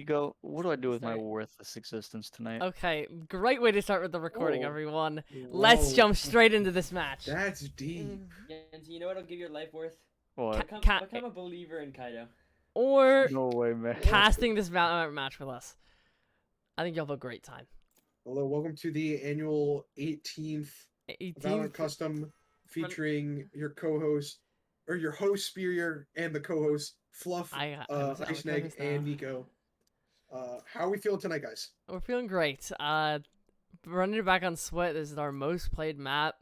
Nico, what do I do with my Start. worthless existence tonight? Okay, great way to start with the recording, Oh, everyone. whoa. Let's jump straight into this match. That's deep. Yancy, you know what'll give your life worth? What? Become a believer in Kaido. Or No way, man. casting this Valorant match with us. I think you'll have a great time. Hello, welcome to the annual 18th 18th. Valorant Custom featuring your co-host, or your host Spear and the co-host Fluff, Ice Egg, and Nico. How are we feeling tonight, guys? We're feeling great. Running it back on Split, this is our most played map.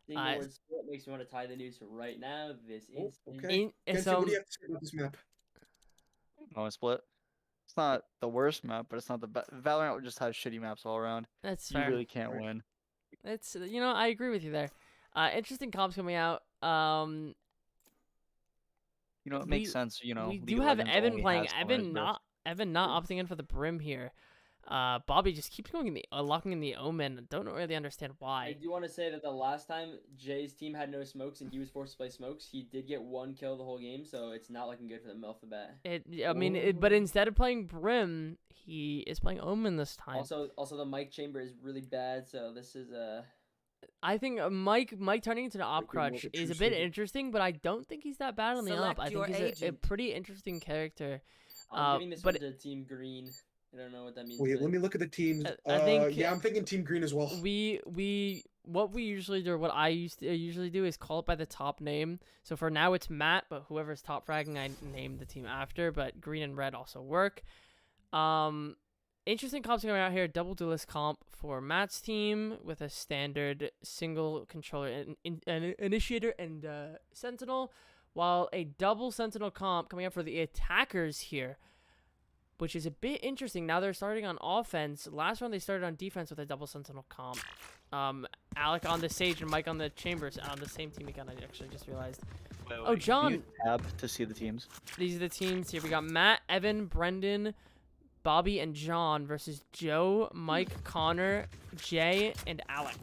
Seeing the word split makes me want to tie the news right now. This is Okay. Kenzie, what do you have to say about this map? Oh, split. It's not the worst map, but it's not the best. Valorant just has shitty maps all around. That's You fair. really can't win. It's I agree with you there. Interesting comps coming out. It makes sense. We League do of have Legends Evan only playing. has one as Evan not opting in for the Brim here. Bobby just keeps going in the locking in the Omen. Don't really understand why. I do want to say that the last time Jay's team had no smokes and he was forced to play smokes, he did get one kill the whole game, so it's not looking good for them off the bat. But instead of playing Brim, he is playing Omen this time. Also the mic chamber is really bad, so this is I think Mike turning into an op crutch is a bit interesting, but I don't think he's that bad on the op. I think he's a pretty interesting character. I'm giving this one to Team Green. I don't know what that means. Wait, let me look at the teams. I think yeah, I'm thinking Team Green as well. What we usually do, or what I usually do, is call it by the top name. So for now it's Matt, but whoever's top fragging, I name the team after. But green and red also work. Interesting comps coming out here. Double duelist comp for Matt's team with a standard single controller initiator and sentinel, while a double sentinel comp coming out for the attackers here, which is a bit interesting. Now they're starting on offense. Last round they started on defense with a double sentinel comp. Alec on the Sage and Mike on the Chambers on the same team again. I actually just realized. Wait, Oh, John. Can you tab to see the teams? These are the teams here. We got Matt, Evan, Brendan, Bobby, and John versus Joe, Mike, Connor, Jay, and Alec.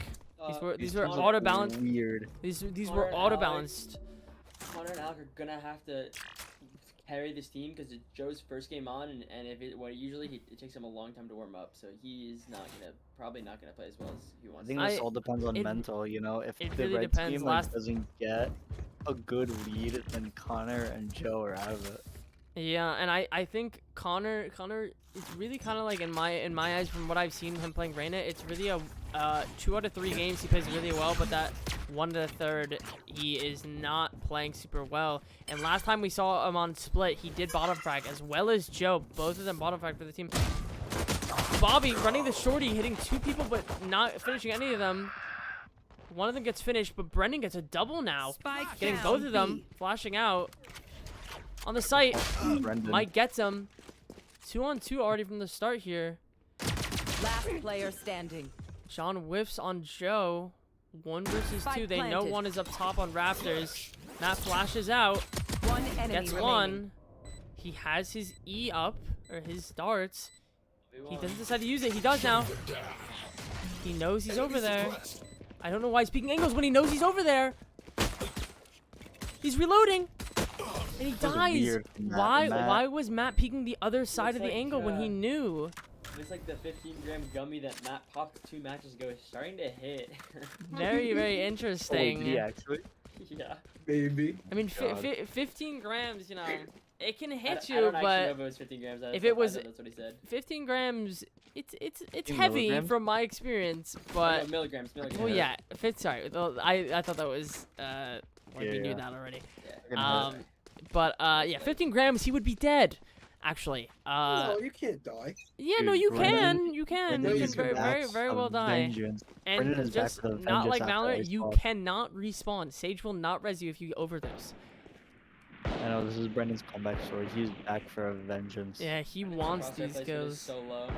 These were auto balanced. Weird. These were auto balanced. Connor and Alec are gonna have to carry this team because it's Joe's first game on, and it takes him a long time to warm up, so he is probably not gonna play as well as he wants. I think this all depends on mental. If the really red depends. team doesn't get a good lead, then Connor and Joe are out of it. Yeah, and I think Connor is really kind of like in my eyes, from what I've seen him playing Reyna, it's really a 2 out of 3 games he plays really well, but that 1 to the 3rd he is not playing super well. And last time we saw him on Split, he did bottom frag as well as Joe, both of them bottom frag for the team. Bobby running the shorty, hitting 2 people but not finishing any of them. One of them gets finished, but Brendan gets a double now, getting both of them, flashing out. On the site, Mike gets him. 2-on-2 already from the start here. Last player standing. John whiffs on Joe. 1 versus 2. They know one is up top on Raptors. Matt flashes out. One enemy Gets remaining. one. He has his E up, or his darts. He doesn't decide to use it. He does now. He knows he's over there. I don't know why he's peeking angles when he knows he's over there. He's reloading. And he dies. Why was Matt peeking the other side of the angle when he knew? It's like the 15-gram gummy that Matt popped 2 matches ago is starting to hit. Very, very interesting. Oh, yeah, actually. Yeah. Baby. I mean, 15 grams, it can hit I you, don't actually know but if it was 15 grams. if it was, that's what he said. 15 grams, it's In heavy milligrams? from my experience, but No, milligrams. well, yeah. Sorry, I thought that was we knew that already. Yeah. But yeah, 15 grams, he would be dead. Actually, No, you can't die. yeah, Dude, no, you Brendan- you can Brendan's very, very, very well die. Vengeance. And Brendan is back just for the not like vengeance after Valorant, I you saw. cannot respawn. Sage will not res you if you overdose. I know this is Brendan's comeback story. He's back for a vengeance. Yeah, he wants Crosshair these placement is kills. so low.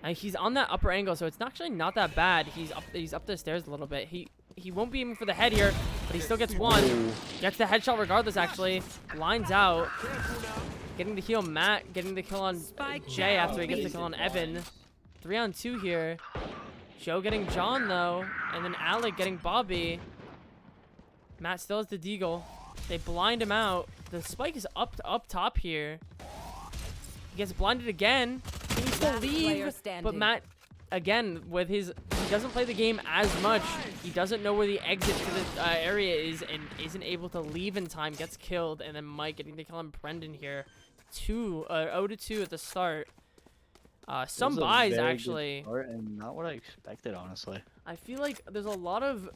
And he's on that upper angle, so it's actually not that bad. He's up the stairs a little bit. He won't be aiming for the head here, but he still gets one. Gets the headshot regardless, actually. Lines out. Getting the kill on Matt, getting the kill on Jay after he gets the kill on Evan. 3-on-2 here. Joe getting John, though. And then Alec getting Bobby. Matt still has the deagle. They blind him out. The spike is up top here. He gets blinded again. He needs to Last player leave. standing. But Matt, again, with he doesn't play the game as much. He doesn't know where the exit to the area is and isn't able to leave in time. Gets killed, and then Mike getting to kill him. Brendan here, 0-2 at the start. Some It was a buys very good actually. start and not what I expected, honestly. I feel like there's a lot of,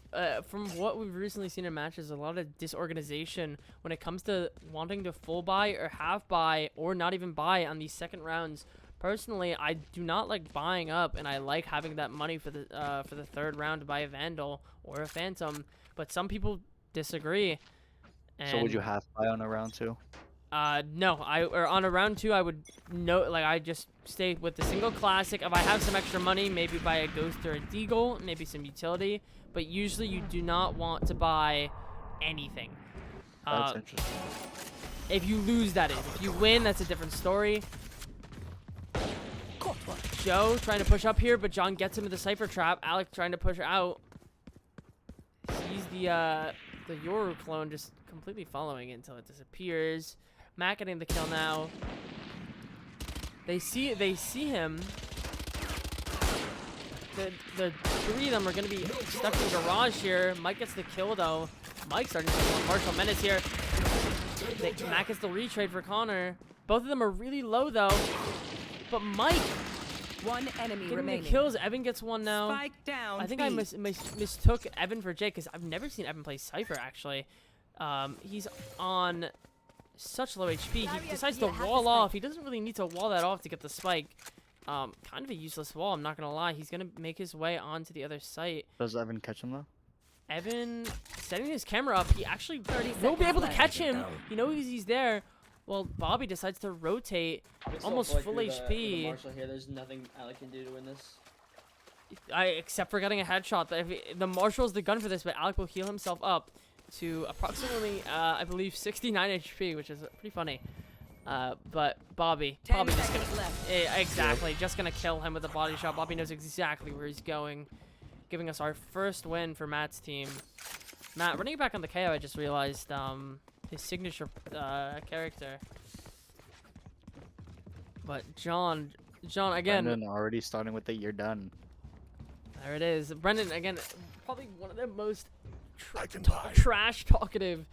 from what we've recently seen in matches, a lot of disorganization when it comes to wanting to full buy or half buy or not even buy on these second rounds. Personally, I do not like buying up, and I like having that money for the third round to buy a Vandal or a Phantom. But some people disagree. So would and- you half buy on a round 2? No, or on a round 2, I would I just stay with the single classic. If I have some extra money, maybe buy a Ghost or a Deagle, maybe some utility. But usually, you do not want to buy anything. That's interesting. If you lose, that is. If you win, that's a different story. Joe trying to push up here, but John gets him with the Cypher Trap. Alec trying to push out. Sees the Yoru clone just completely following it until it disappears. Matt getting the kill now. They see him. The three of them are gonna be stuck in the garage here. Mike gets the kill though. Mike starting to take on Martial Menace here. Matt gets the retrade for Connor. Both of them are really low though. But Mike One enemy getting remaining. the kills. Evan gets one now. Spike down. I think B. I mistook Evan for Jake because I've never seen Evan play Cypher actually. He's on such low HP. He decides to wall off. He doesn't really need to wall that off to get the spike. Kind of a useless wall, I'm not gonna lie. He's gonna make his way onto the other site. Does Evan catch him though? Evan setting his camera up. He actually 30 will be able to seconds catch him. He knows he's there. Well, Bobby decides to rotate. Just Almost like full with HP. the Marshall here, there's nothing Alec can do to win this. Except for getting a headshot. The Marshall's the gun for this, but Alec will heal himself up to approximately, I believe, 69 HP, which is pretty funny. But Bobby 10 just gonna, seconds left. exactly, just gonna kill him with a body shot. Bobby knows exactly where he's going, giving us our first win for Matt's team. Matt, running it back on the KO, I just realized, his signature, character. But John again. Brendan already starting with the "you're done." There it is. Brendan, again, probably one of the most trash talkative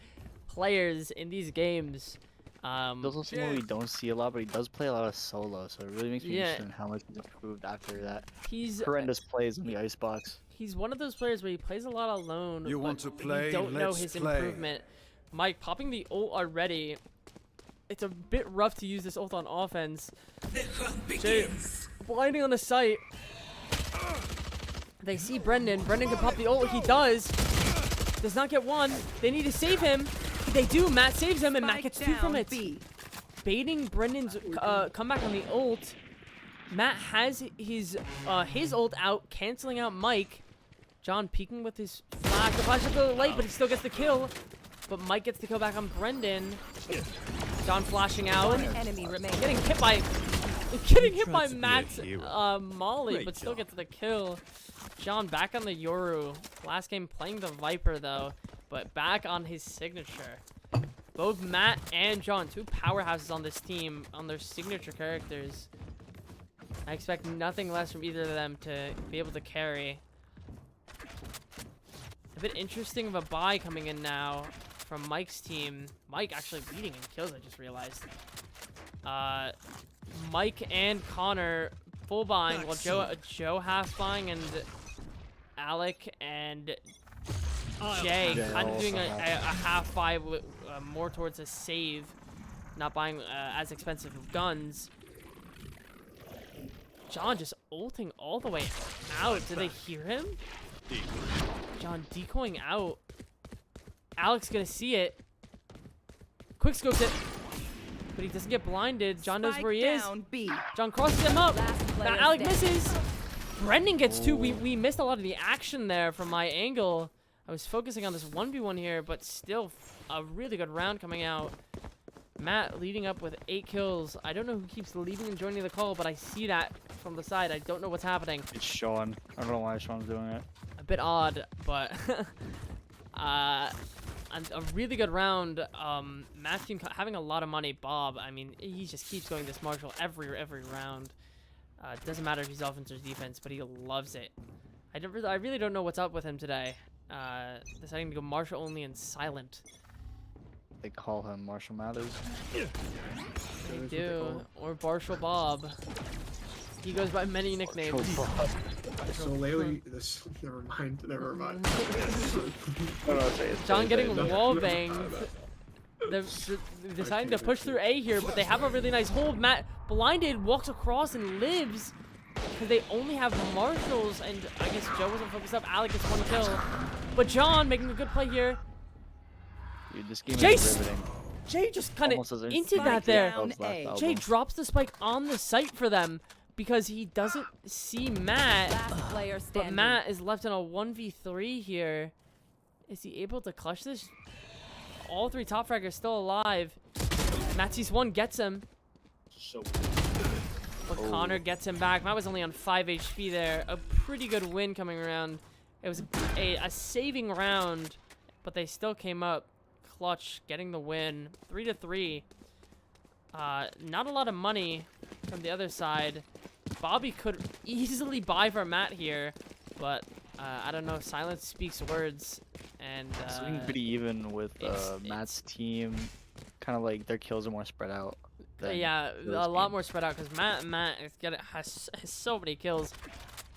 players in these games. He's also someone we don't see a lot, but he does play a lot of solo, so it really makes me interested in how much he's improved after that He's horrendous plays in the icebox. He's one of those players where he plays a lot alone. You but want to play? You don't know Let's his play. improvement. Mike popping the ult already. It's a bit rough to use this ult on offense. Jay blinding on the site. They see Brendan. Brendan can pop the ult. He does. Does not get one. They need to save him. They do. Matt saves him, and Matt Spike gets two from down it. B. Baiting Brendan's comeback on the ult. Matt has his ult out, canceling out Mike. John peeking with his flash. The flash is a little late, but he still gets the kill. But Mike gets the kill back on Brendan. John flashing out. One enemy remaining. Getting hit by Matt's Molly, but still gets the kill. John back on the Yoru. Last game playing the Viper though, but back on his signature. Both Matt and John, two powerhouses on this team, on their signature characters. I expect nothing less from either of them to be able to carry. A bit interesting of a buy coming in now from Mike's team. Mike actually leading in kills, I just realized. Mike and Connor full buying, while Joe half buying, and Alec and Jay kind of doing a half buy with, more towards a save, not buying as expensive of guns. John just ulting all the way out. Did they hear him? John decoying out. Alex gonna see it. Quick scopes it. But he doesn't get blinded. John knows where he is. B. John crosses him up. Last player Now Alec standing. misses. Brendan gets two. We missed a lot of the action there from my angle. I was focusing on this 1v1 here, but still a really good round coming out. Matt leading up with 8 kills. I don't know who keeps leaving and joining the call, but I see that from the side. I don't know what's happening. It's Sean. I don't know why Sean's doing it. A bit odd, but a really good round. Matt's team having a lot of money. Bob, I mean, he just keeps going this Marshall every round. It doesn't matter if he's offense or defense, but he loves it. I really don't know what's up with him today. Deciding to go Marshall only and silent. They call him Marshall Mathers. They do, or Marshall Bob. He goes by many nicknames. So lately, this never mind. John getting wall banged. They're deciding to push through A here, but they have a really nice hold. Matt blinded, walks across and lives because they only have Marshalls, and I guess Joe wasn't focused up. Alec gets 1 kill, but John making a good play here. Dude, this game is Jace! riveting. Jay just kind of Almost as into that there. A. Jay drops the spike on the site for them because he doesn't see Matt. Last player But standing. Matt is left in a 1v3 here. Is he able to clutch this? All 3 top fraggers still alive. Matt sees 1, gets him. But Connor gets him back. Matt was only on 5 HP there. A pretty good win coming around. It was a saving round, but they still came up clutch, getting the win. 3-3. Not a lot of money from the other side. Bobby could easily buy for Matt here, but I don't know. Silence speaks words, and It's looking pretty even with it's- Matt's team. Kind of like their kills are more spread out. yeah, a lot more spread out because Matt is has so many kills.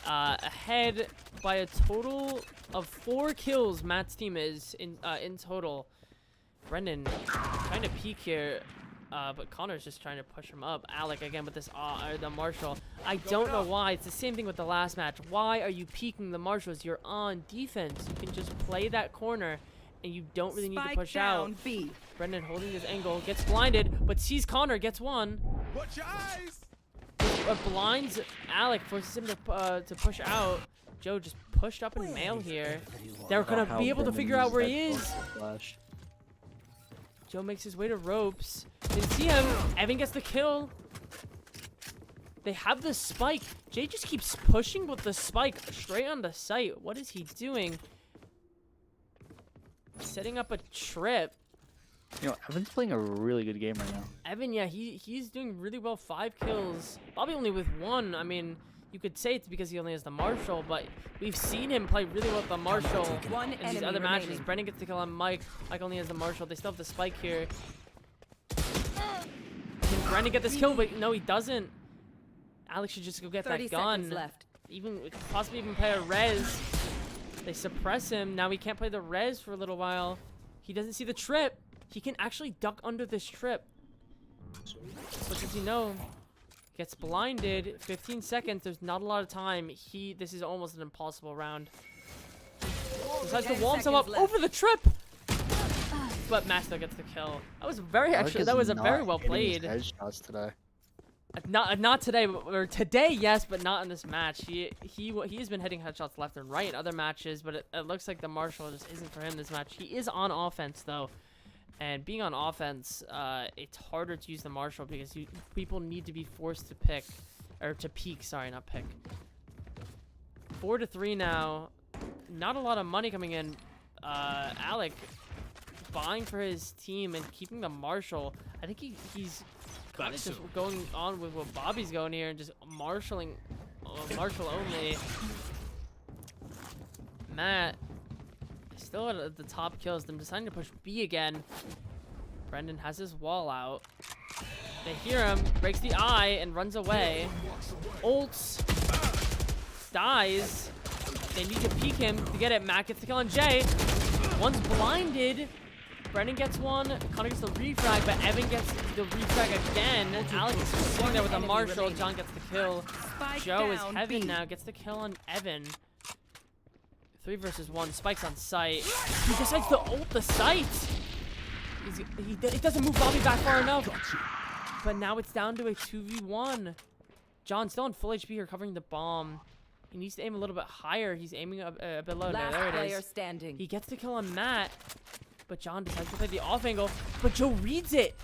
Ahead by a total of 4 kills. Matt's team is in total. Brendan trying to peek here. But Connor's just trying to push him up. Alec again with this the Marshall. I don't know why. It's the same thing with the last match. Why are you peeking the Marshalls? You're on defense. You can just play that corner, and you don't really need to Spike push out. down B. Brendan holding this angle, gets blinded, but sees Connor, gets 1. Watch your eyes! Blinds Alec, forces him to push out. Joe just pushed up in mail here. They're gonna be able to figure out where he is. Joe makes his way to ropes. Didn't see him. Evan gets the kill. They have the spike. Jay just keeps pushing with the spike straight on the site. What is he doing? Setting up a trip. You know, Evan's playing a really good game right now. Evan, yeah, he's doing really well. 5 kills. Bobby only with 1. I mean, you could say it's because he only has the Marshall, but we've seen him play really well with the Marshall One in these enemy other matches. remaining. Brendan gets the kill on Mike. Mike only has the Marshall. They still have the spike here. Can Brendan get this kill? But no, he doesn't. Alex should just go get 30 that gun. seconds left. Even possibly even play a res. They suppress him. Now he can't play the res for a little while. He doesn't see the trip. He can actually duck under this trip. What does he know? Gets blinded. 15 seconds. There's not a lot of time. This is almost an impossible round. Decides to 10 wall himself up seconds left. over the trip. But Matt still gets the kill. That was very actually. That was a very well played. Headshots today. Not today, or today, yes, but not in this match. He has been hitting headshots left and right in other matches, but it looks like the Marshall just isn't for him this match. He is on offense though, and being on offense, it's harder to use the Marshall because people need to be forced to pick, or to peek. Sorry, not pick. 4-3 now. Not a lot of money coming in. Alec buying for his team and keeping the Marshall. I think he's kind of just going on with what Bobby's going here and just marshalling, Marshall only. Matt is still at the top kills. Them deciding to push B again. Brendan has his wall out. They hear him, breaks the eye, and runs away. Ults, dies. They need to peek him to get it. Matt gets the kill on Jay. One's blinded. Brendan gets 1. Connor gets the refrag, but Evan gets the refrag again. Alex is just sitting there with a Marshall. John gets the kill. Spike Joe is down Heaven B. now. Gets the kill on Evan. 3 versus 1. Spike's on site. He decides to ult the site. He doesn't move Bobby back far enough. But now it's down to a 2v1. John still on full HP here, covering the bomb. He needs to aim a little bit higher. He's aiming a bit low. Last There it player is. standing. He gets the kill on Matt. But John decides to play the off angle. But Joe reads it.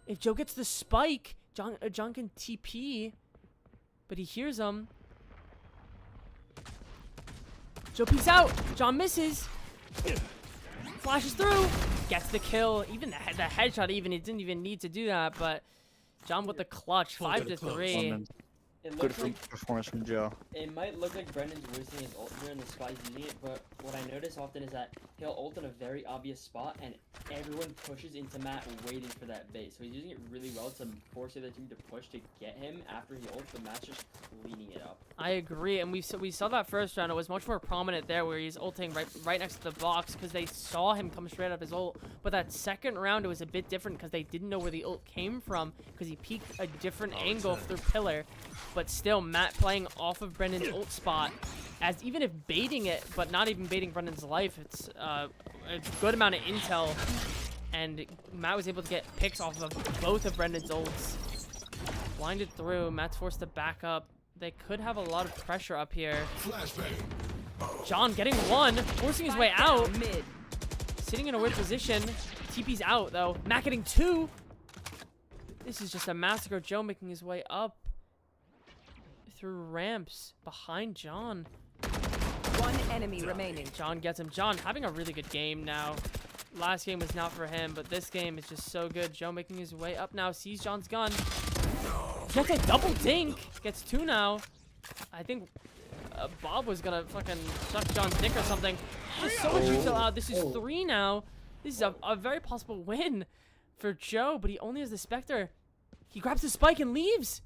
If Joe gets the spike, John can TP. But he hears him. Joe peeks out. John misses. flashes through, gets the kill. Even the headshot, he didn't even need to do that, but John with the clutch, 5-3. It Good looks like performance from Joe. it might look like Brendan's wasting his ult here and the spy's using it, but what I notice often is that he'll ult in a very obvious spot and everyone pushes into Matt waiting for that bait. So he's using it really well to force the other team to push to get him after he ults, but Matt's just cleaning it up. I agree, and we saw that first round. It was much more prominent there, where he's ulting right next to the box because they saw him come straight up his ult. But that second round, it was a bit different because they didn't know where the ult came from because he peeked a different angle through pillar. But still, Matt playing off of Brendan's ult spot, as even if baiting it, but not even baiting Brendan's life. It's a good amount of intel, and Matt was able to get picks off of both of Brendan's ults. Blinded through, Matt's forced to back up. They could have a lot of pressure up here. John getting one, forcing his way out. Mid. Sitting in a weird position. TP's out, though. Matt getting two. This is just a massacre. Joe making his way up through ramps behind John. One enemy remaining. John gets him. John having a really good game now. Last game was not for him, but this game is just so good. Joe making his way up now. Sees John's gun. Gets a double dink. Gets two now. I think Bob was gonna fucking suck John's dick or something. There's so much intel out. This is 3 now. This is a very possible win for Joe, but he only has the Spectre. He grabs the spike and leaves.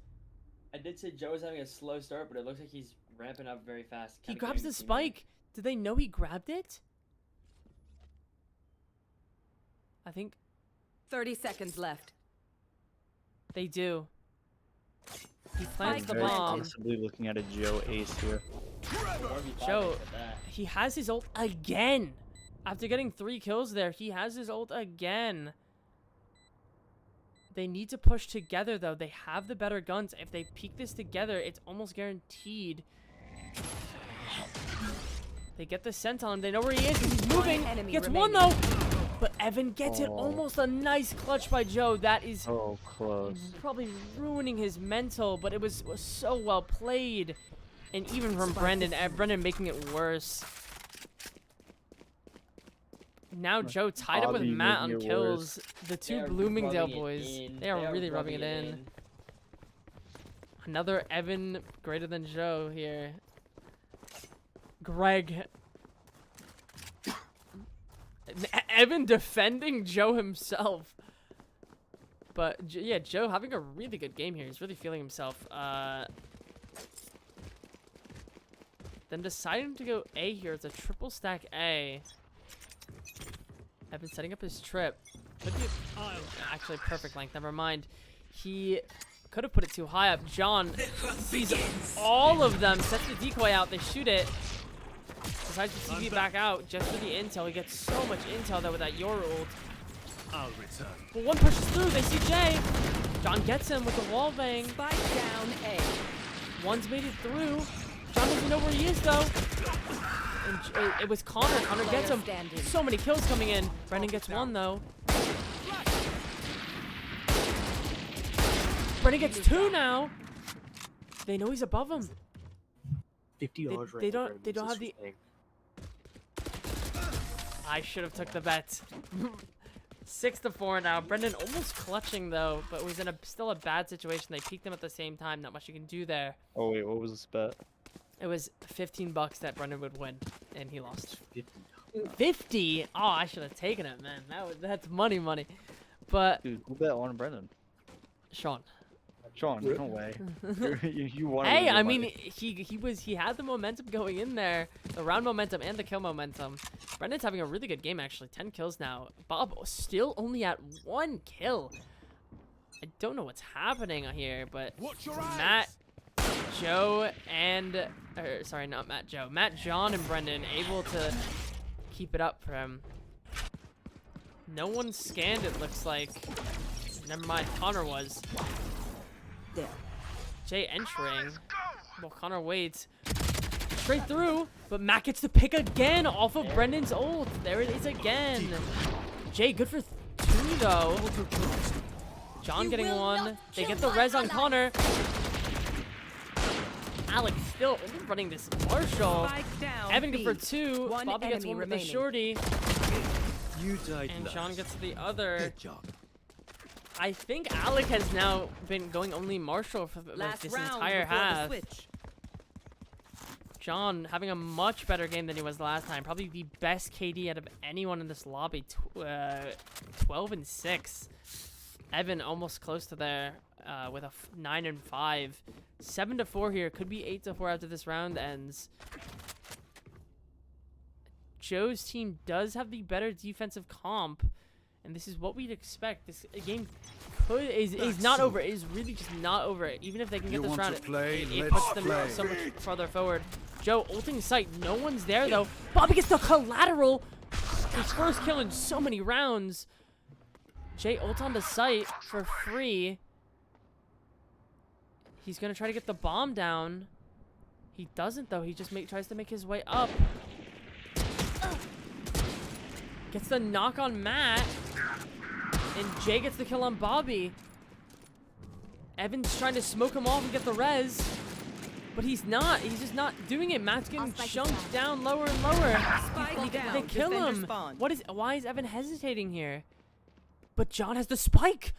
I did say Joe was having a slow start, but it looks like he's ramping up very fast. He grabs the spike. Did they know he grabbed it? I think 30 seconds left. they do. He plants the Very bomb. possibly looking at a Joe ace here. Joe, he has his ult again. After getting 3 kills there, he has his ult again. They need to push together, though. They have the better guns. If they peek this together, it's almost guaranteed. They get the scent on him. They know where he is. He's moving. He gets one, though. But Evan gets it. Almost a nice clutch by Joe. That is Oh, close. probably ruining his mental, but it was so well played. And even from Brendan, Brendan making it worse. Now Joe tied up with Bobby Matt on making it kills. The two They are Bloomingdale rubbing it boys. in. They are really rubbing it in. Another Evan greater than Joe here. Greg. Evan defending Joe himself. But yeah, Joe having a really good game here. He's really feeling himself. Then deciding to go A here. It's a triple stack A. Evan setting up his trip. Could be actually perfect length. Never mind. He could have put it too high up. John sees all of them. Sets the decoy out. They shoot it. Decides to TV back out just for the intel. He gets so much intel though with that Your ult. I'll return. But one pushes through. They see Jay. John gets him with the wall bang. Spike down A. One's made it through. John doesn't know where he is though. And it was Connor. Connor gets him. So many kills coming in. Brendan gets one though. Brendan gets 2 now. They know he's above him. $50 They don't have the. I should have took the bet. 6-4 now. Brendan almost clutching though, but was in still a bad situation. They peeked him at the same time. Not much you can do there. Oh wait, what was this bet? It was $15 that Brendan would win, and he lost. $50. 50? Oh, I should have taken it, man. That's money. But Dude, who bet on Brendan? Sean. Sean, no way. you won. Hey, I mean, he had the momentum going in there, the round momentum and the kill momentum. Brendan's having a really good game actually. 10 kills now. Bob still only at 1 kill. I don't know what's happening here, but Matt, Joe, and sorry, not Matt, Joe. Matt, John, and Brendan able to keep it up for him. No one scanned, it looks like. Never mind, Connor was. There. Jay entering. Well, Connor waits. Straight through, but Matt gets the pick again off of Brendan's ult. There it is again. Jay, good for 2 though. John getting 1. They get the res on Connor. Alex still running this Marshall. Spike down Evan good B. for 2. One Bobby gets enemy 1 with the remaining. shorty. You died And last. Sean gets the other. Good job. I think Alec has now been going only Marshall for Last this round entire before the half. switch. John having a much better game than he was last time. Probably the best KD out of anyone in this lobby. 12 and 6. Evan almost close to there with a 9 and 5. 7 to 4 here. Could be 8 to 4 after this round ends. Joe's team does have the better defensive comp, and this is what we'd expect. This game is not over. It is really just not over. Even if they can get this round, it puts them so much farther forward. Joe ulting sight. No one's there though. Bobby gets the collateral. His first kill in so many rounds. Jay ult on the site for free. He's gonna try to get the bomb down. He doesn't though. He just tries to make his way up. Gets the knock on Matt. And Jay gets the kill on Bobby. Evan's trying to smoke him off and get the res. But he's not. He's just not doing it. Matt's getting chunked down lower and lower. They kill him. Why is Evan hesitating here? But John has the spike.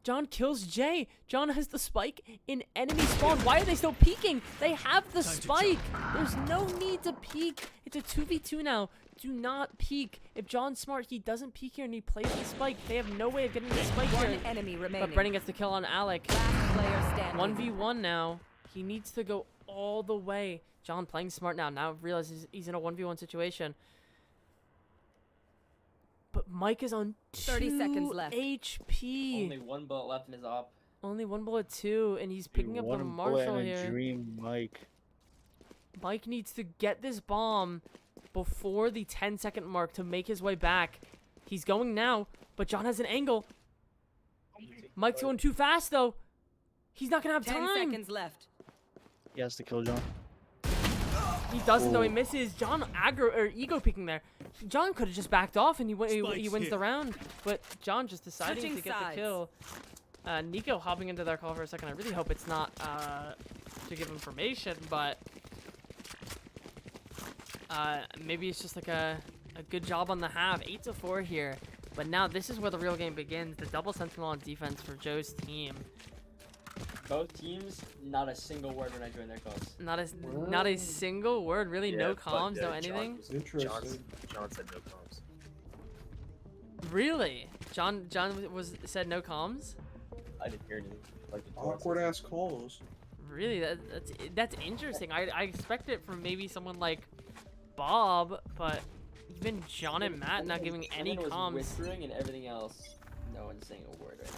John kills Jay. John has the spike in enemy spawn. Why are they still peeking? They have the spike. There's no need to peek. It's a 2v2 now. Do not peek. If John's smart, he doesn't peek here and he plays the spike. They have no way of getting the spike One here. enemy remaining. But Brennan gets the kill on Alec. Last player standing. 1v1 now. He needs to go all the way. John playing smart now. Now realizes he's in a 1v1 situation. But Mike is on 30 seconds left. HP. Only one bullet left in his op. Only 1 bullet 2, and he's picking up the Marshall here. Dream, Mike. Mike needs to get this bomb before the 10-second mark to make his way back. He's going now, but John has an angle. Mike's going too fast, though. He's not going to have 10 time. seconds left. He has to kill John. He doesn't, though. He misses. John ego peeking there. John could have just backed off, and he wins the round. But John just deciding Switching to get sides. the kill. Nico hopping into their call for a second. I really hope it's not to give information, but maybe it's just like a good job on the half. 8 to 4 here. But now this is where the real game begins. The double sentinel on defense for Joe's team. Both teams, not a single word when I joined their calls. Not a single word. Really, no comms, no anything. Interesting. John said no comms. Really? John said no comms. I didn't hear anything. Like Awkward ass calls. Really, that's interesting. I expect it from maybe someone like Bob, but even John and Matt not giving any Everyone was comms. whispering and everything else. No one's saying a word right now.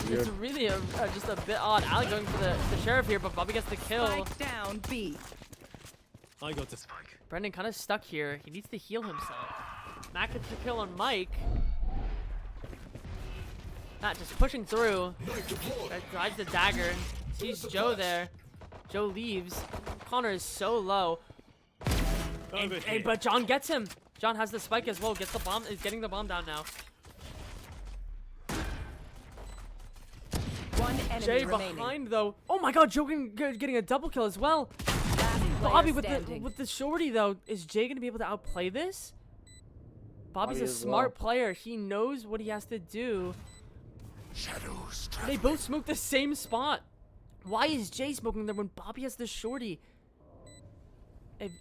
It's really just a bit odd. Alec going for the sheriff here, but Bobby gets the kill. Spike down B. I got the spike. Brendan kind of stuck here. He needs to heal himself. Matt gets the kill on Mike. Matt just pushing through. Drives the dagger. Sees Joe there. Joe leaves. Connor is so low. But John gets him. John has the spike as well. Gets the bomb. Is getting the bomb down now. One enemy Jay remaining. behind though. Oh my God, Joe getting a double kill as well. Last Bobby player with standing. the shorty though. Is Jay gonna be able to outplay this? Bobby's Bobby a as smart well. player. He knows what he has to do. They both smoke the same spot. Why is Jay smoking there when Bobby has the shorty?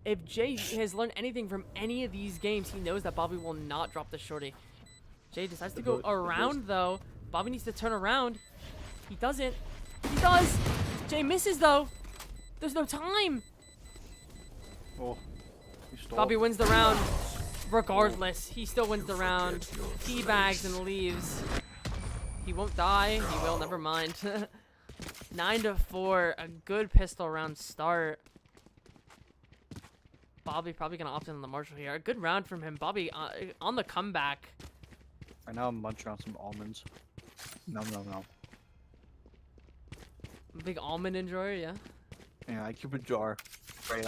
If Jay has learned anything from any of these games, he knows that Bobby will not drop the shorty. Jay decides to go around though. Bobby needs to turn around. He doesn't. He does. Jay misses though. There's no time. Oh, you stole. Bobby wins the round. Regardless, he still wins the round. Teabags and leaves. He won't die. He will. Never mind. 9 to 4. A good pistol round start. Bobby probably gonna opt in on the Marshall here. A good round from him. Bobby on the comeback. Right now I'm munching on some almonds. No. Big almond enjoyer, yeah. Yeah, I keep a jar right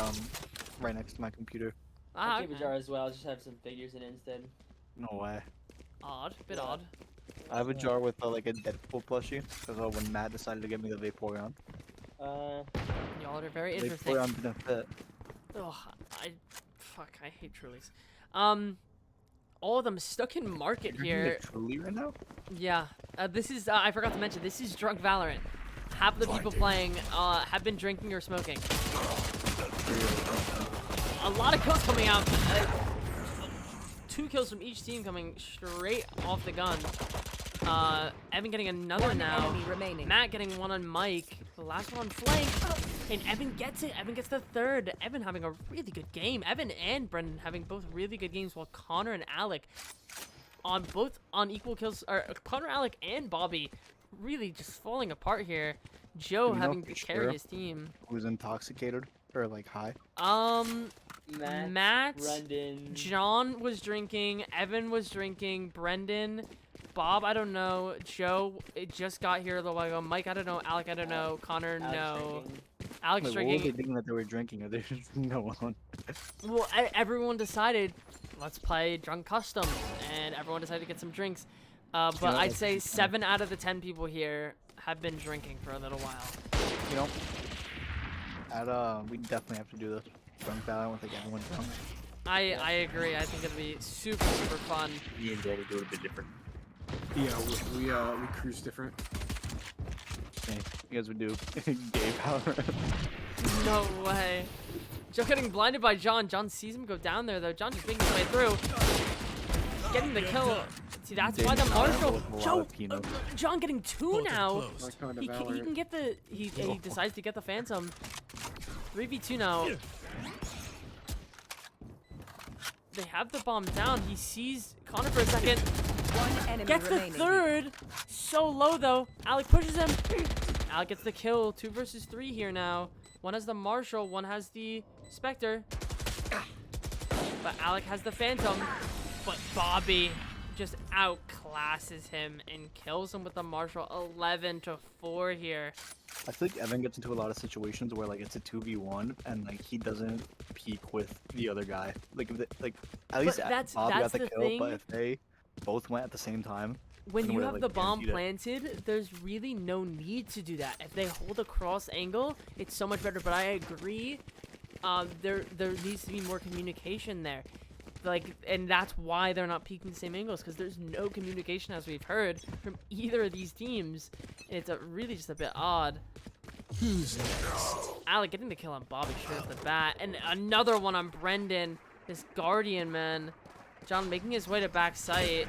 next to my computer. Ah, I keep a okay. jar as well. Just have some figures in it instead. No way. Odd. Bit odd. I have a jar with like a Deadpool plushie because when Matt decided to get me the Vaporeon. Y'all are very interesting. Vaporeon didn't fit. Ugh, I hate Trulies. all of them stuck in market here. Truly right now? Yeah, this is, I forgot to mention, this is Drunk Valorant. Half the people playing have been drinking or smoking. A lot of kills coming out. 2 kills from each team coming straight off the gun. Evan getting another One now. enemy remaining. Matt getting one on Mike. The last one on flank. And Evan gets it. Evan gets the third. Evan having a really good game. Evan and Brendan having both really good games, while Connor and Alec on equal kills. Or Connor, Alec, and Bobby really just falling apart here. Joe Do you know having for to carry sure his team. Who's intoxicated or like high? Matt, Brendan. John was drinking, Evan was drinking, Brendan, Bob, I don't know, Joe, it just got here a little while ago, Mike, I don't know, Alec, I don't know, Connor, Alex no, drinking. Alex Like, what drinking. were they thinking that they were drinking? Or they just go on? Well, everyone decided, let's play Drunk Custom, and everyone decided to get some drinks. But know, I'd that's say just 7 out of the 10 people here have been drinking for a little while. You know, we definitely have to do this. Drunk Valorant with like everyone drunk. I agree. I think it'll be super, super fun. Me and Danny do it a bit different. Yeah, we cruise different. Yeah, you guys would do gay Valorant. No way. Joe getting blinded by John. John sees him go down there, though. John just making his way through. Getting the kill. See, that's why the Marshall. Joe, John getting 2 now. He can get the. He decides to get the Phantom. 3v2 now. They have the bomb down. He sees Connor for a second. One enemy Gets the remaining. third. So low, though. Alec pushes him. Alec gets the kill. 2 versus 3 here now. One has the Marshall. One has the Spectre. But Alec has the Phantom. But Bobby just outclasses him and kills him with the Marshall. 11-4 here. I feel like Evan gets into a lot of situations where like it's a 2v1 and like he doesn't peek with the other guy. Like if at least that's Bob got the the kill, thing. but if they both went at the same time, When then you we're, have like, the bomb guaranteed it. planted, there's really no need to do that. If they hold a cross angle, it's so much better. But I agree, there needs to be more communication there. Like, and that's why they're not peeking the same angles, because there's no communication, as we've heard, from either of these teams. And it's really just a bit odd. Who's next? Alec getting the kill on Bobby straight off the bat. And another one on Brendan, this Guardian, man. John making his way to back sight.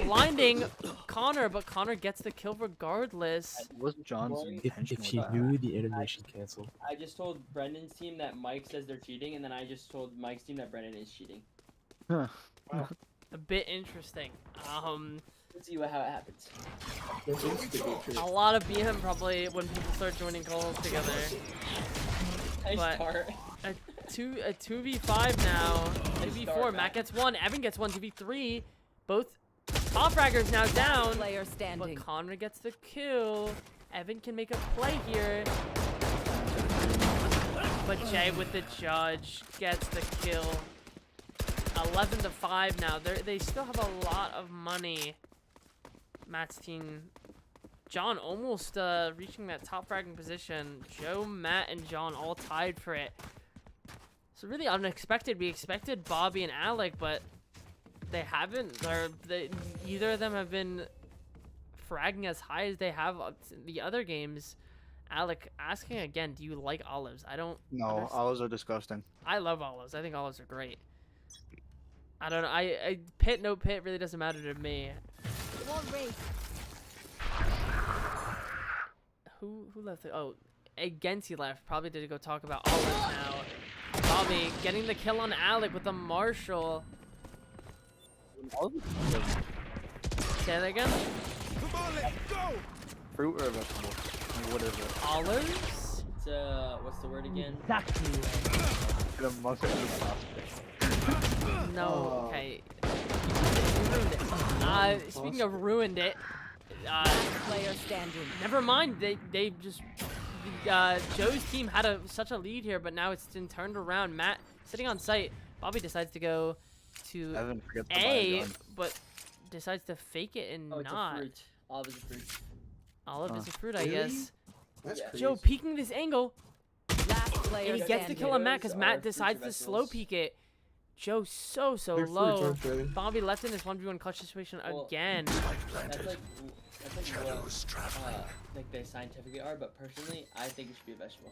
Blinding Connor, but Connor gets the kill regardless. It was John's intention. If he with that. knew the animation canceled. I just told Brendan's team that Mike says they're cheating, and then I just told Mike's team that Brendan is cheating. Huh. A bit interesting. Let's see how it happens. A lot of BM probably when people start joining calls together. Nice But- start. A 2v5 now. 2v4. Matt gets 1. Evan gets 1. 2v3. Both top fraggers now down. Player But standing. Connor gets the kill. Evan can make a play here. But Jay with the judge gets the kill. 11-5 now. They still have a lot of money. Matt's team. John almost reaching that top fragging position. Joe, Matt, and John all tied for it. So really unexpected. We expected Bobby and Alec, but they haven't. Either of them have been fragging as high as they have the other games. Alec asking again, do you like olives? I don't. No, understand. olives are disgusting. I love olives. I think olives are great. I don't know. I pit, no pit really doesn't matter to me. Who left? Oh, Genty left. Probably did go talk about olives now. Bobby getting the kill on Alec with the Marshall. Say that again. Fruit or a vegetable? Like, what is it? Olives? It's what's the word again? The muscle is plastic. No. Oh. Okay. You ruined it. Speaking of ruined it. Player standing. Never mind. They just. Joe's team had such a lead here, but now it's been turned around. Matt sitting on site. Bobby decides to go to Evan forgets to buy A, a gun. but decides to fake it and Oh, it's not. a fruit. Olive is a fruit. Olive is a fruit, I Really? guess. That's Yeah. crazy. Joe peeking this angle, Last player and he standing. gets the kill on Matt because Those Matt are fruits or decides to slow vegetables. peek it. Joe so They're fully low. charged, really. Bobby left in this 1v1 clutch situation Well, again. That's like what like they scientifically are, but personally, I think it should be a vegetable.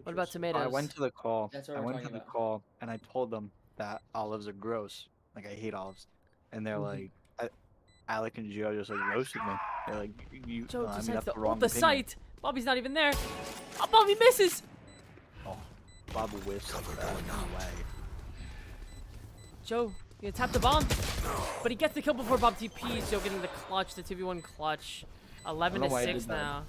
What about tomatoes? I went to the call. That's what I we're went to talking the about. call and I told them that olives are gross. Like I hate olives, and they're like, Alec and Gio just like roasted me. They're like, you. Joe I mean, decides that's to the wrong ult the opinion. site. Bobby's not even there. Oh, Bobby misses. Oh, Bob whiffs like that. No way. Joe, gonna tap the bomb, but he gets the kill before Bob TPs. Joe getting the clutch, the 2v1 clutch. 11 know to why I 6 did that. now.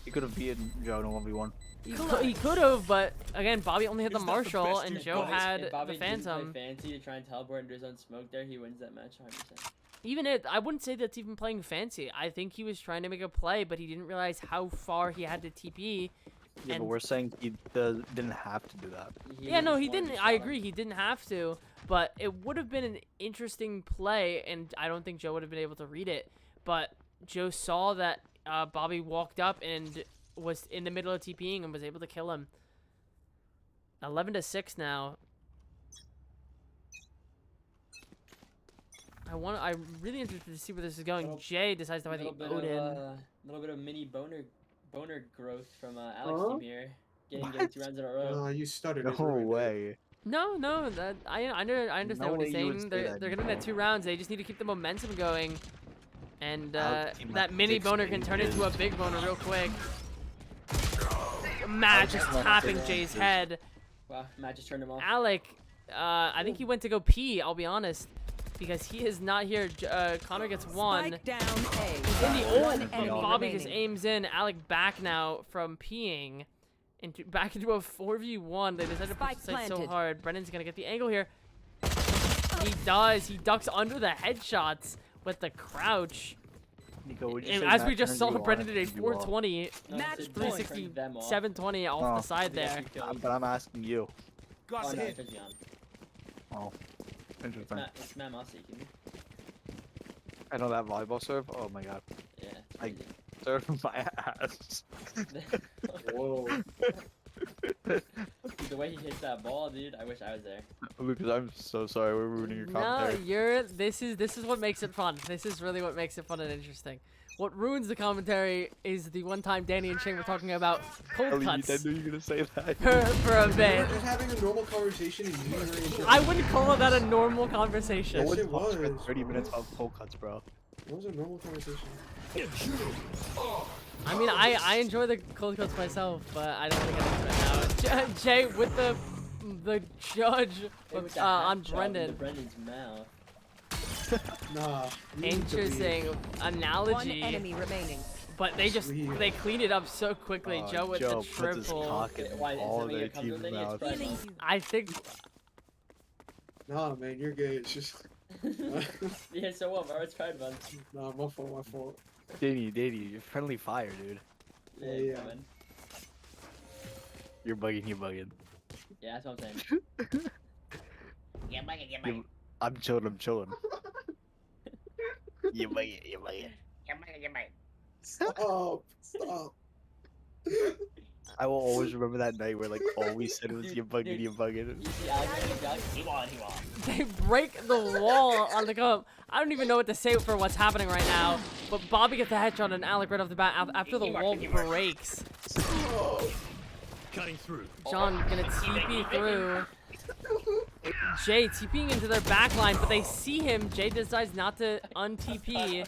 He could have beaten Joe in a 1v1. He could have, but again, Bobby only hit the He's not the Marshall, best and dude. Joe If had Bobby the didn't play Phantom. fancy to try and teleport and do his own smoke there, he wins that match 100%. Even I wouldn't say that's even playing fancy. I think he was trying to make a play, but he didn't realize how far he had to TP. Yeah, And- but we're saying he didn't have to do that. Yeah, no, he just wanted didn't. to I shot him. agree, he didn't have to, but it would have been an interesting play, and I don't think Joe would have been able to read it. But Joe saw that Bobby walked up and was in the middle of TPing and was able to kill him. 11 to 6 now. I'm really interested to see where this is going. Little- Jay decides to buy the Odin. Little bit of mini boner growth from Alex Huh? team here, getting 2 rounds in a row. You stuttered. it No right there. way. No, that I understand No what he's way you would saying. say They're that, gonna win at 2 rounds. They just need to keep the momentum going, and Alex team that has mini 6 boner can turn into a aces. big boner real quick. Matt just team has tapping 6 Jay's aces. head. Wow, Matt just turned him off. Alec, I think he went to go pee. I'll be honest, because he is not here. Connor gets 1. Spike down A. He's in the One ult, but enemy Bobby just remaining. aims in. Alec back now from peeing. Back into a 4v1. They decided to push Spike the site so planted. hard. Brennan's gonna get the angle here. He does. He ducks under the headshots with the crouch. Nico, would you And say as Matt we just turned saw, you on Brennan if did a you off? 420, No, Match it's point. 360, turned them off. 720 off Oh. the side Yes, there. you killed. But I'm asking you. Oh, no, it turns me on. Oh, It's interesting. Matt Mossy, you know? I know that volleyball serve. Oh my god, Yeah. it's Like- crazy. serve my ass. Whoa. Dude, the way he hits that ball, dude, I wish I was there. Lucas, I'm so sorry. We're ruining your No, commentary. this is what makes it fun. This is really what makes it fun and interesting. What ruins the commentary is the one time Danny and Shane were talking about cold Ellie, I cuts knew you were gonna say that. for a bit. Just having a normal conversation and you were in I wouldn't call that a normal No conversation. Yes, one it talks for was. 30 minutes about cold cuts, bro. It was a normal conversation. I mean, I enjoy the cold cuts myself, but I don't want to get into it now. Jay with the judge Hey, with the on hat job Brendan. into Brendan's mouth. Nah. you need to Interesting One analogy, enemy remaining. but they just Leave. they cleaned it up so quickly. Joe with Joe the puts his triple. cock in Why, is all it when their it comes to team's the thing, it's mouth. Brendan. I think Nah, man, you're gay. It's just. Yeah, so what? Bro, it's Pride Month. Nah, my fault, my fault. Danny, you're friendly fire, dude. Yeah, yeah. man. You're bugging. Yeah, that's what I'm saying. You- I'm chilling. You're bugging. Stop. Stop. I will always remember that night where like all we said was Dude, you're bugging. You see Alex and he's like, he won. they break the wall on the come. I don't even know what to say for what's happening right now. But Bobby gets the headshot on Alec right off the bat after the wall breaks. Cutting through. John gonna TP through. Jay TPing into their backline, but they see him. Jay decides not to un-TP.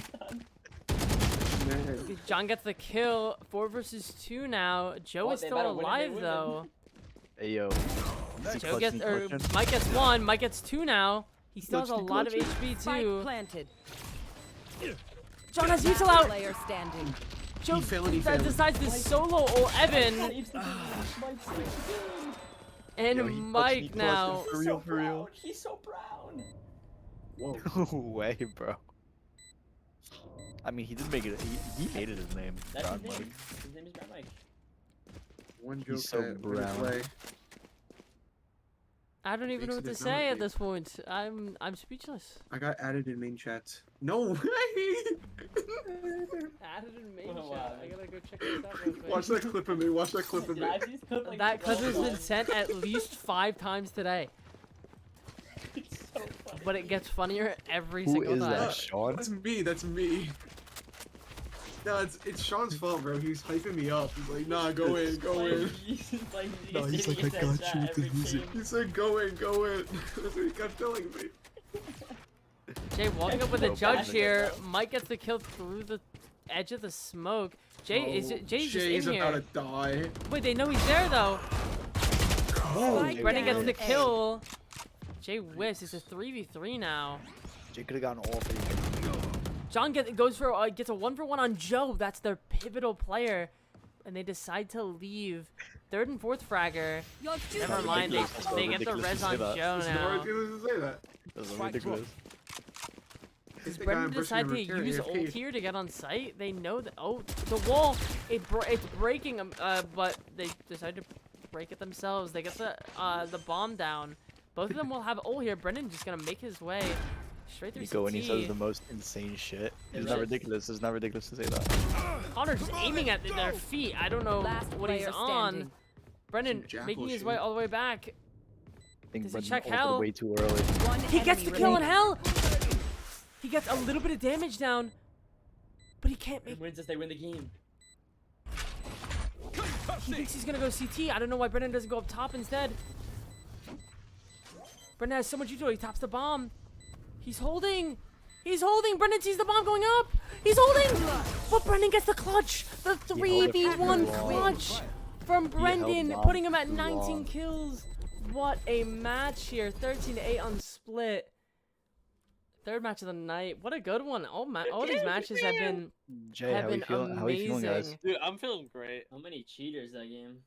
Man. John gets the kill. 4 versus 2 now. Joe What, is they still better win, they alive win. though. Hey yo. Joe gets Mike gets 1. Mike gets 2 now. He still has a Clutch, lot of clutch. HP Spike too. planted. John has Last util out. player standing. Joe He failed. decides to solo ult Evan and Yo, he Mike clutched now. For real. He's so brown. Whoa. No way, bro. I mean, he did make it. He made it his name. That's Brown his name. Mike. His name is Brown Mike. One joke He's so that went his brown. way. I don't even know what to Makes it say at economic. this point. I'm speechless. I got added in main chats. No way! Added in main Oh, wow. I gotta go check this out real quick. Watch that clip of me. Watch that clip of Dude, me. I've seen this clip like That clip has 12 been times. sent at least 5 times today. but it gets funnier every Who single is time. that, Sean? That's me. That's me. No, it's Sean's fault, bro. He was hyping me up. He's like, nah, go in, go in. No, he's like, I got you with the music. He said, go in, go in. That's what he kept telling me. Jay walking up with a No judge problem. here. Mike gets the kill through the edge of the smoke. Jay's just Jay's in about here. to die. Wait, they know he's there though. Spike Brennan gets down the A. kill. Jay whiffs. It's a 3v3 now. Jay could have gotten all 3. John gets a 1-for-1 on Joe. That's their pivotal player, and they decide to leave. Third and fourth fragger. Never mind. They get the res on Joe It's now. ridiculous to say that. That's ridiculous. Does Think Brendan I'm decide to pushing him use return ult AFK. here to get on site? They know that. Oh, the wall! It's breaking them. But they decide to break it themselves. They get the bomb down. Both of them will have ult here. Brendan just gonna make his way straight through Nico, when he says the CT. most insane shit. It's It not is. ridiculous. It's not ridiculous to say that. Connor just aiming at their feet. I don't know Last what he's player on. standing. Brendan Some making his jackal way shit. all the way back. I think Does he Brendan check ulted hell? way too early. One He gets enemy the kill in remaining. hell. He gets a little bit of damage down, but he can't make. Who wins this? They win the game. He thinks he's gonna go CT. I don't know why Brendan doesn't go up top instead. Brendan has so much utility. He taps the bomb. He's holding. He's holding. Brendan sees the bomb going up. He's holding. But Brendan gets the clutch. The He held it 3v1 too long. clutch from Brendan, bomb putting him at too 19 long. kills. What a match here. 13-8 on split. Third match of the night. What a good one. All these matches have been Jay, how are you feeling? How are you feeling, guys? amazing. Dude, I'm feeling great. How many cheaters that game?